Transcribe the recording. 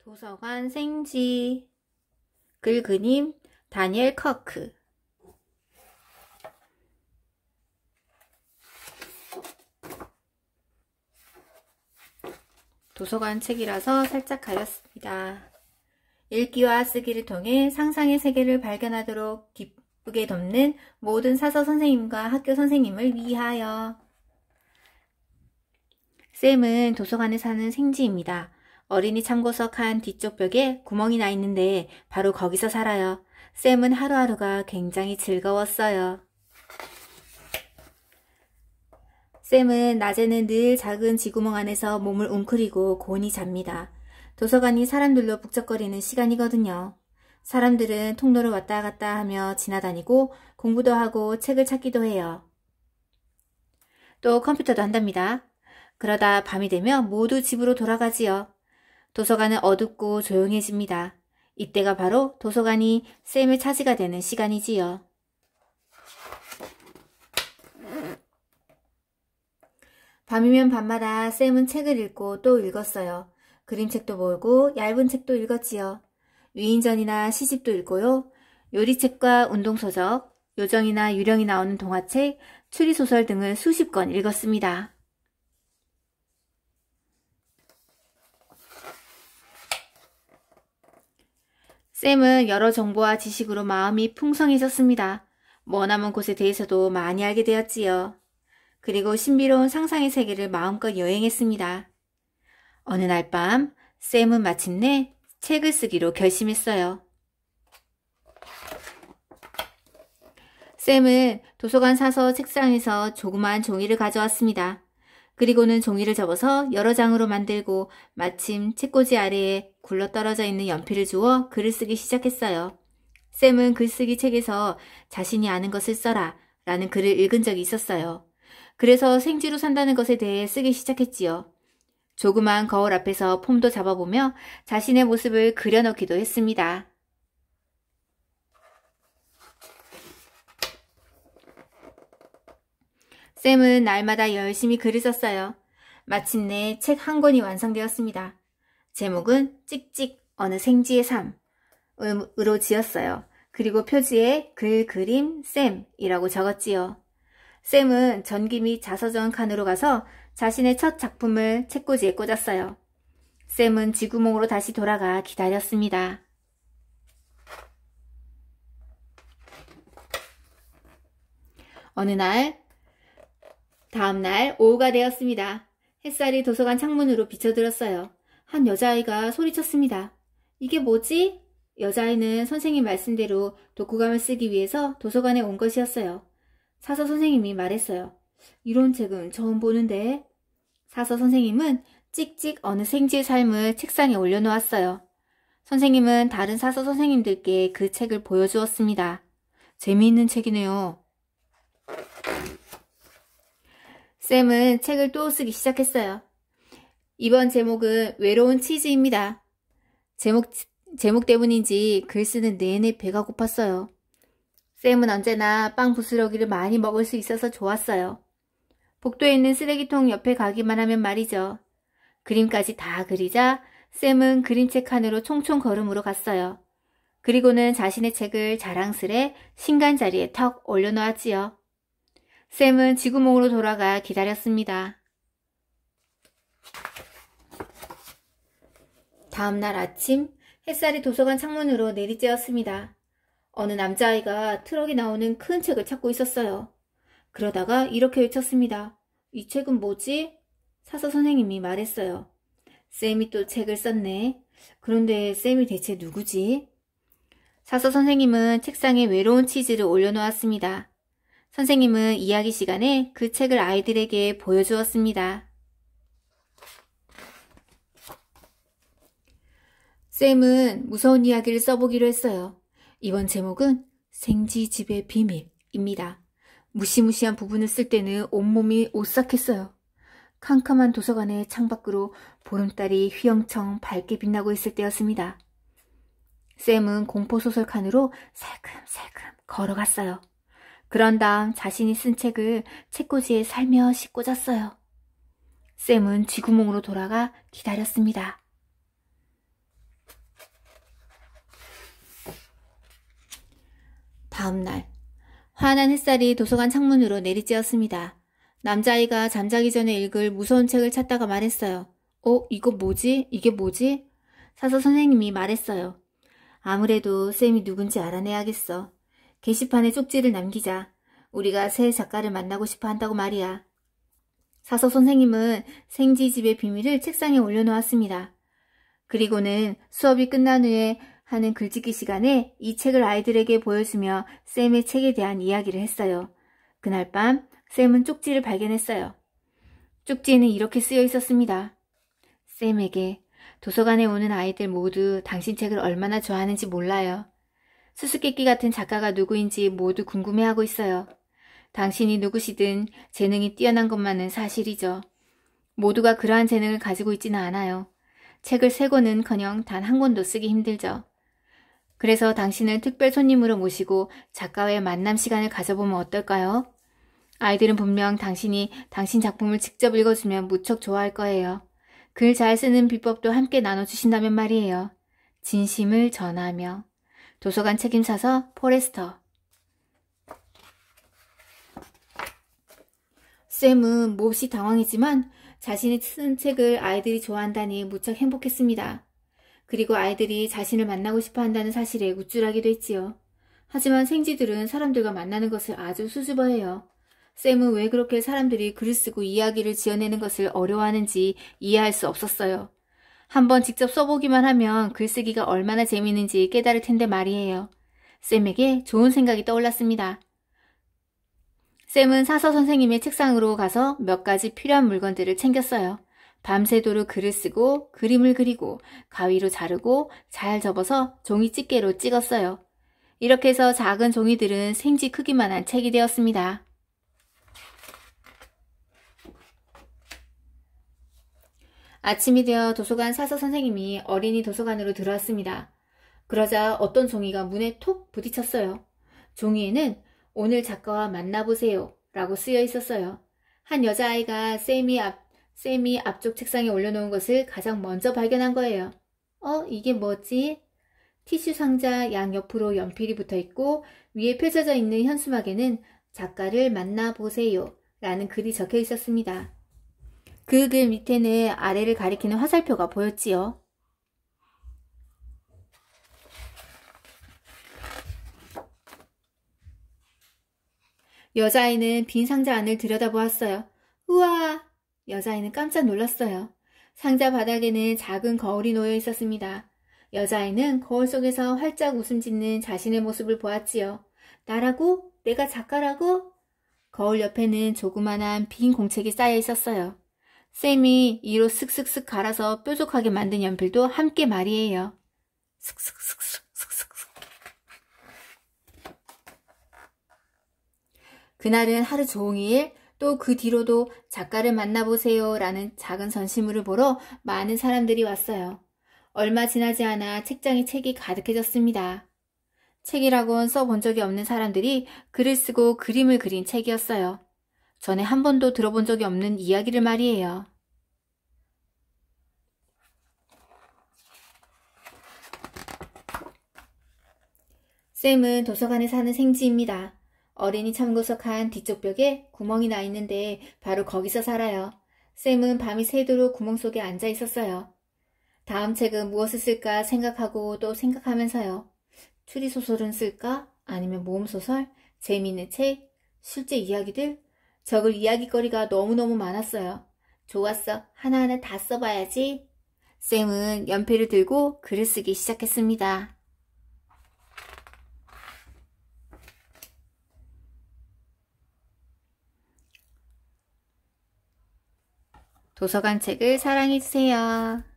도서관 생지. 글 그님 다니엘 커크. 도서관 책이라서 살짝 가렸습니다. 읽기와 쓰기를 통해 상상의 세계를 발견하도록 기쁘게 돕는 모든 사서 선생님과 학교 선생님을 위하여. 쌤은 도서관에 사는 생지입니다. 어린이 참고석 한 뒤쪽 벽에 구멍이 나 있는데 바로 거기서 살아요. 쌤은 하루하루가 굉장히 즐거웠어요. 쌤은 낮에는 늘 작은 쥐구멍 안에서 몸을 웅크리고 곤히 잡니다. 도서관이 사람들로 북적거리는 시간이거든요. 사람들은 통로를 왔다 갔다 하며 지나다니고 공부도 하고 책을 찾기도 해요. 또 컴퓨터도 한답니다. 그러다 밤이 되면 모두 집으로 돌아가지요. 도서관은 어둡고 조용해집니다. 이때가 바로 도서관이 쌤의 차지가 되는 시간이지요. 밤이면 밤마다 쌤은 책을 읽고 또 읽었어요. 그림책도 보고 얇은 책도 읽었지요. 위인전이나 시집도 읽고요. 요리책과 운동서적, 요정이나 유령이 나오는 동화책, 추리소설 등을 수십 권 읽었습니다. 쌤은 여러 정보와 지식으로 마음이 풍성해졌습니다. 머나먼 곳에 대해서도 많이 알게 되었지요. 그리고 신비로운 상상의 세계를 마음껏 여행했습니다. 어느 날 밤 쌤은 마침내 책을 쓰기로 결심했어요. 쌤은 도서관 사서 책상에서 조그마한 종이를 가져왔습니다. 그리고는 종이를 접어서 여러 장으로 만들고 마침 책꽂이 아래에 굴러떨어져 있는 연필을 주워 글을 쓰기 시작했어요. 쌤은 글쓰기 책에서 자신이 아는 것을 써라 라는 글을 읽은 적이 있었어요. 그래서 생쥐로 산다는 것에 대해 쓰기 시작했지요. 조그만 거울 앞에서 폼도 잡아보며 자신의 모습을 그려넣기도 했습니다. 쌤은 날마다 열심히 글을 썼어요. 마침내 책 한 권이 완성되었습니다. 제목은 찍찍 어느 생쥐의 삶으로 지었어요. 그리고 표지에 글, 그림, 쌤이라고 적었지요. 쌤은 전기 및 자서전 칸으로 가서 자신의 첫 작품을 책꽂이에 꽂았어요. 쌤은 쥐구멍으로 다시 돌아가 기다렸습니다. 다음 날 오후가 되었습니다. 햇살이 도서관 창문으로 비쳐들었어요. 한 여자아이가 소리쳤습니다. 이게 뭐지? 여자아이는 선생님 말씀대로 독후감을 쓰기 위해서 도서관에 온 것이었어요. 사서 선생님이 말했어요. 이런 책은 처음 보는데. 사서 선생님은 찍찍 어느 생쥐의 삶을 책상에 올려놓았어요. 선생님은 다른 사서 선생님들께 그 책을 보여주었습니다. 재미있는 책이네요. 쌤은 책을 또 쓰기 시작했어요. 이번 제목은 외로운 치즈입니다. 제목 때문인지 글 쓰는 내내 배가 고팠어요. 쌤은 언제나 빵 부스러기를 많이 먹을 수 있어서 좋았어요. 복도에 있는 쓰레기통 옆에 가기만 하면 말이죠. 그림까지 다 그리자 쌤은 그림책 칸으로 총총 걸음으로 갔어요. 그리고는 자신의 책을 자랑스레 신간 자리에 턱 올려놓았지요. 쌤은 쥐구멍으로 돌아가 기다렸습니다. 다음 날 아침 햇살이 도서관 창문으로 내리쬐었습니다. 어느 남자아이가 트럭이 나오는 큰 책을 찾고 있었어요. 그러다가 이렇게 외쳤습니다. 이 책은 뭐지? 사서 선생님이 말했어요. 쌤이 또 책을 썼네. 그런데 쌤이 대체 누구지? 사서 선생님은 책상에 외로운 치즈를 올려놓았습니다. 선생님은 이야기 시간에 그 책을 아이들에게 보여주었습니다. 쌤은 무서운 이야기를 써보기로 했어요. 이번 제목은 생쥐 집의 비밀입니다. 무시무시한 부분을 쓸 때는 온몸이 오싹했어요. 캄캄한 도서관의 창밖으로 보름달이 휘영청 밝게 빛나고 있을 때였습니다. 쌤은 공포소설 칸으로 살금살금 걸어갔어요. 그런 다음 자신이 쓴 책을 책꽂이에 살며시 꽂았어요. 쌤은 쥐구멍으로 돌아가 기다렸습니다. 다음날 환한 햇살이 도서관 창문으로 내리쬐었습니다. 남자아이가 잠자기 전에 읽을 무서운 책을 찾다가 말했어요. 이거 뭐지? 이게 뭐지? 사서 선생님이 말했어요. 아무래도 쌤이 누군지 알아내야겠어. 게시판에 쪽지를 남기자. 우리가 새 작가를 만나고 싶어 한다고 말이야. 사서 선생님은 생지집의 비밀을 책상에 올려놓았습니다. 그리고는 수업이 끝난 후에 하는 글짓기 시간에 이 책을 아이들에게 보여주며 쌤의 책에 대한 이야기를 했어요. 그날 밤 쌤은 쪽지를 발견했어요. 쪽지에는 이렇게 쓰여 있었습니다. 쌤에게 도서관에 오는 아이들 모두 당신 책을 얼마나 좋아하는지 몰라요. 수수께끼 같은 작가가 누구인지 모두 궁금해하고 있어요. 당신이 누구시든 재능이 뛰어난 것만은 사실이죠. 모두가 그러한 재능을 가지고 있지는 않아요. 책을 3권은커녕 단 1권도 쓰기 힘들죠. 그래서 당신을 특별 손님으로 모시고 작가와의 만남 시간을 가져보면 어떨까요? 아이들은 분명 당신이 당신 작품을 직접 읽어주면 무척 좋아할 거예요. 글 잘 쓰는 비법도 함께 나눠주신다면 말이에요. 진심을 전하며. 도서관 책임사서 포레스터. 쌤은 몹시 당황했지만 자신이 쓴 책을 아이들이 좋아한다니 무척 행복했습니다. 그리고 아이들이 자신을 만나고 싶어 한다는 사실에 우쭐하기도 했지요. 하지만 생쥐들은 사람들과 만나는 것을 아주 수줍어해요. 쌤은 왜 그렇게 사람들이 글을 쓰고 이야기를 지어내는 것을 어려워하는지 이해할 수 없었어요. 한번 직접 써보기만 하면 글쓰기가 얼마나 재미있는지 깨달을 텐데 말이에요. 쌤에게 좋은 생각이 떠올랐습니다. 쌤은 사서 선생님의 책상으로 가서 몇 가지 필요한 물건들을 챙겼어요. 밤새도록 글을 쓰고 그림을 그리고 가위로 자르고 잘 접어서 종이 집게로 찍었어요. 이렇게 해서 작은 종이들은 생쥐 크기만한 책이 되었습니다. 아침이 되어 도서관 사서 선생님이 어린이 도서관으로 들어왔습니다. 그러자 어떤 종이가 문에 톡 부딪혔어요. 종이에는 오늘 작가와 만나보세요 라고 쓰여 있었어요. 한 여자아이가 쌤이 앞쪽 책상에 올려놓은 것을 가장 먼저 발견한 거예요. 이게 뭐지? 티슈 상자 양옆으로 연필이 붙어있고 위에 펼쳐져 있는 현수막에는 작가를 만나보세요 라는 글이 적혀 있었습니다. 그 글 밑에는 아래를 가리키는 화살표가 보였지요. 여자아이는 빈 상자 안을 들여다보았어요. 우와! 여자아이는 깜짝 놀랐어요. 상자 바닥에는 작은 거울이 놓여 있었습니다. 여자아이는 거울 속에서 활짝 웃음 짓는 자신의 모습을 보았지요. 나라고? 내가 작가라고? 거울 옆에는 조그만한 빈 공책이 쌓여 있었어요. 쌤이 이로 슥슥슥 갈아서 뾰족하게 만든 연필도 함께 말이에요. 슥슥슥슥슥슥. 그날은 하루 종일 또 그 뒤로도 작가를 만나보세요 라는 작은 전시물을 보러 많은 사람들이 왔어요. 얼마 지나지 않아 책장에 책이 가득해졌습니다. 책이라곤 써본 적이 없는 사람들이 글을 쓰고 그림을 그린 책이었어요. 전에 한 번도 들어본 적이 없는 이야기를 말이에요. 쌤은 도서관에 사는 생쥐입니다. 어린이 참고석 한 뒤쪽 벽에 구멍이 나 있는데 바로 거기서 살아요. 쌤은 밤이 새도록 구멍 속에 앉아 있었어요. 다음 책은 무엇을 쓸까 생각하고 또 생각하면서요. 추리소설은 쓸까? 아니면 모험소설? 재미있는 책? 실제 이야기들? 적을 이야기거리가 너무너무 많았어요. 좋았어. 하나하나 다 써봐야지. 쌤은 연필을 들고 글을 쓰기 시작했습니다. 도서관 책을 사랑해주세요.